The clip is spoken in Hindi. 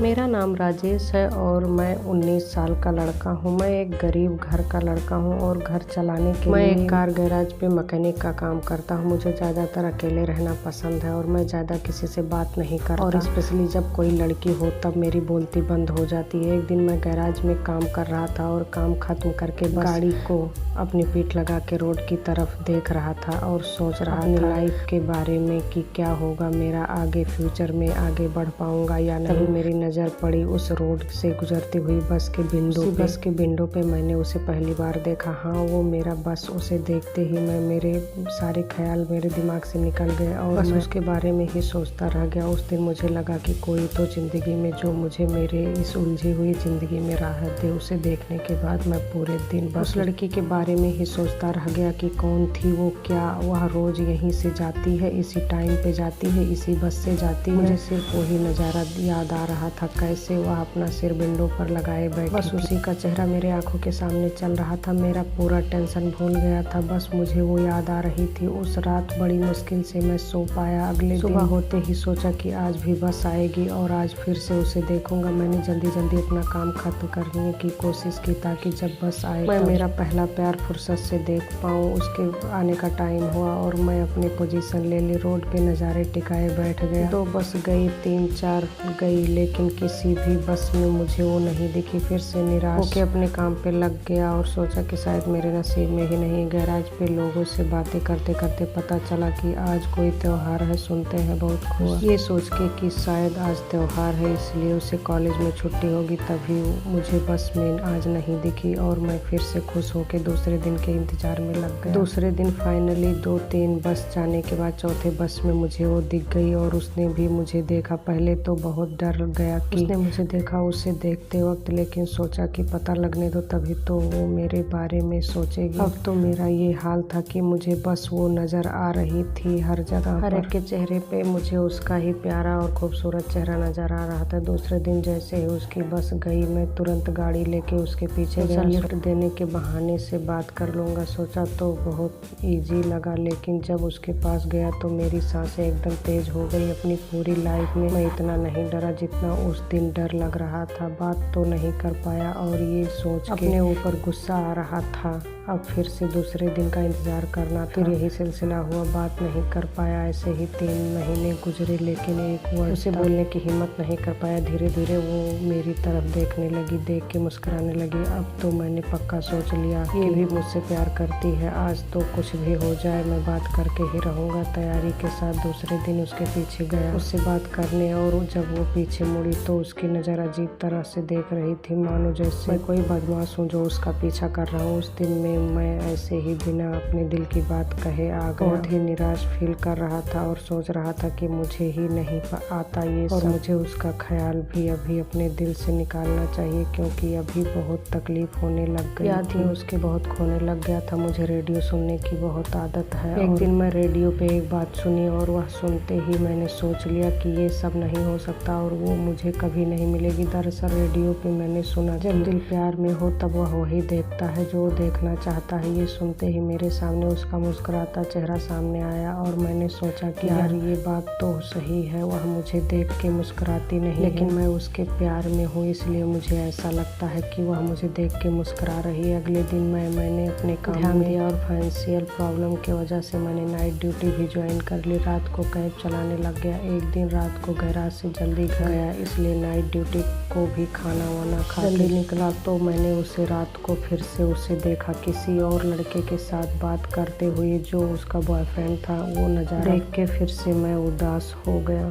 मेरा नाम राजेश है और मैं 19 साल का लड़का हूँ। मैं एक गरीब घर का लड़का हूँ और घर चलाने के लिए एक कार गैराज पे मैकेनिक का काम करता हूँ। मुझे ज़्यादातर अकेले रहना पसंद है और मैं ज़्यादा किसी से बात नहीं करता और स्पेशली जब कोई लड़की हो तब मेरी बोलती बंद हो जाती है। एक दिन मैं गैराज में काम कर रहा था और काम खत्म करके गाड़ी को अपनी पीठ लगा के रोड की तरफ देख रहा था और सोच रहा था लाइफ के बारे में कि क्या होगा मेरा आगे, फ्यूचर में आगे बढ़ पाऊंगा या नहीं। तभी मेरी नज़र पड़ी उस रोड से गुजरती हुई बस के विंडो पे मैंने उसे पहली बार देखा। हाँ, वो मेरा बस। उसे देखते ही मेरे सारे ख्याल मेरे दिमाग से निकल गए और बस उसके बारे में ही सोचता रह गया। उस दिन मुझे लगा कि कोई तो ज़िंदगी में जो मुझे मेरे इस उलझी हुई ज़िंदगी में राहत दे। उसे देखने के बाद मैं पूरे दिन बस उस लड़की के बारे में ही सोचता रह गया कि कौन थी वो, क्या वह रोज़ यहीं से जाती है, इसी टाइम पे जाती है, इसी बस से जाती है। मुझे सिर्फ वही नज़ारा याद आ रहा था, कैसे वह अपना सिर विंडो पर लगाए बैठी। बस उसी का चेहरा मेरे आंखों के सामने चल रहा था। मेरा पूरा टेंशन भूल गया था, बस मुझे वो याद आ रही थी। उस रात बड़ी मुश्किल से मैं सो पाया। अगले सुबह होते ही सोचा कि आज भी बस आएगी और आज फिर से उसे देखूंगा। मैंने जल्दी जल्दी अपना काम खत्म करने की कोशिश की ताकि जब बस आए मैं मेरा पहला प्यार फुर्सत से देख पाऊँ। उसके आने का टाइम हुआ और मैं अपनी पोजीशन ले ली। रोड पे नज़ारे टिकाए बैठ गया। 2 बस गई, 3-4 गई, लेकिन किसी भी बस में मुझे वो नहीं दिखी। फिर से निराश होकर अपने काम पे लग गया और सोचा कि शायद मेरे नसीब में ही नहीं। गैराज पे लोगों से बातें करते करते पता चला कि आज कोई त्योहार है। सुनते हैं बहुत खुश। ये सोच के कि शायद आज त्योहार है इसलिए उसे कॉलेज में छुट्टी होगी, तभी मुझे बस में आज नहीं दिखी और मैं फिर से खुश होकर दूसरे दिन के इंतजार में लग गया। दूसरे दिन फाइनली 2-3 बस जाने के बाद चौथे बस में मुझे वो दिख गई और उसने भी मुझे देखा। पहले तो बहुत डर गया कि उसने मुझे देखा उसे देखते वक्त, लेकिन सोचा कि पता लगने दो, तभी तो वो मेरे बारे में सोचेगी। अब तो मेरा ये हाल था कि मुझे बस वो नज़र आ रही थी हर जगह। हर एक के चेहरे पे मुझे उसका ही प्यारा और खूबसूरत चेहरा नज़र आ रहा था। दूसरे दिन जैसे ही उसकी बस गई मैं तुरंत गाड़ी लेके उसके पीछे गया। लिफ्ट देने के बहाने से बात कर लूँगा सोचा तो बहुत ईजी लगा, लेकिन जब उसके पास गया तो मेरी सांसें एकदम तेज हो गई। अपनी पूरी लाइफ में मैं इतना नहीं डरा जितना उस दिन डर लग रहा था। बात तो नहीं कर पाया और ये सोच के अपने ऊपर गुस्सा आ रहा था। अब फिर से दूसरे दिन का इंतजार करना था। फिर यही सिलसिला हुआ, बात नहीं कर पाया। ऐसे ही 3 महीने गुजरे, लेकिन एक वर्ड उसे बोलने की हिम्मत नहीं कर पाया। धीरे धीरे वो मेरी तरफ देखने लगी, देख के मुस्कुराने लगी। अब तो मैंने पक्का सोच लिया ये भी मुझसे प्यार करती है। आज तो कुछ भी हो जाए मैं बात करके ही रहूँगा। तैयारी के साथ दूसरे दिन उसके पीछे गया उससे बात करने, और जब वो पीछे मुड़ी तो उसकी नज़र अजीब तरह से देख रही थी, मानो जैसे मैं कोई बदमाश हूँ जो उसका पीछा कर रहा हूँ। उस दिन में मैं ऐसे ही बिना अपने दिल की बात कहे आ गया। बहुत ही निराश फील कर रहा था और सोच रहा था कि मुझे ही नहीं आता ये और मुझे उसका ख्याल भी अभी अपने दिल से निकालना चाहिए, क्योंकि अभी बहुत तकलीफ होने लग गई याद ही उसके बहुत खोने लग गया था। मुझे रेडियो सुनने की बहुत आदत है। एक दिन मैं रेडियो पे एक बात सुनी और वह सुनते ही मैंने सोच लिया कि ये सब नहीं हो सकता और वो मुझे कभी नहीं मिलेगी। दरअसल रेडियो पे मैंने सुना जब दिल प्यार में हो तब वह वही देखता है जो देखना चाहता है। ये सुनते ही मेरे सामने उसका मुस्कुराता चेहरा सामने आया और मैंने सोचा कि यार ये बात तो सही है, वह मुझे देख के मुस्कुराती नहीं, लेकिन मैं उसके प्यार में हूँ इसलिए मुझे ऐसा लगता है कि वह मुझे देख के मुस्कुरा रही है। अगले दिन मैंने अपने काम ध्यान दिया और फाइनेंशियल प्रॉब्लम की वजह से मैंने नाइट ड्यूटी भी ज्वाइन कर ली। रात को कैब चलाने लग गया। एक दिन रात को गैराज से जल्दी घर गया, इसलिए नाइट ड्यूटी को भी खाना वाना खा के निकला तो मैंने उसे रात को फिर से उसे देखा किसी और लड़के के साथ बात करते हुए जो उसका बॉयफ्रेंड था। वो नज़ारा देख के फिर से मैं उदास हो गया।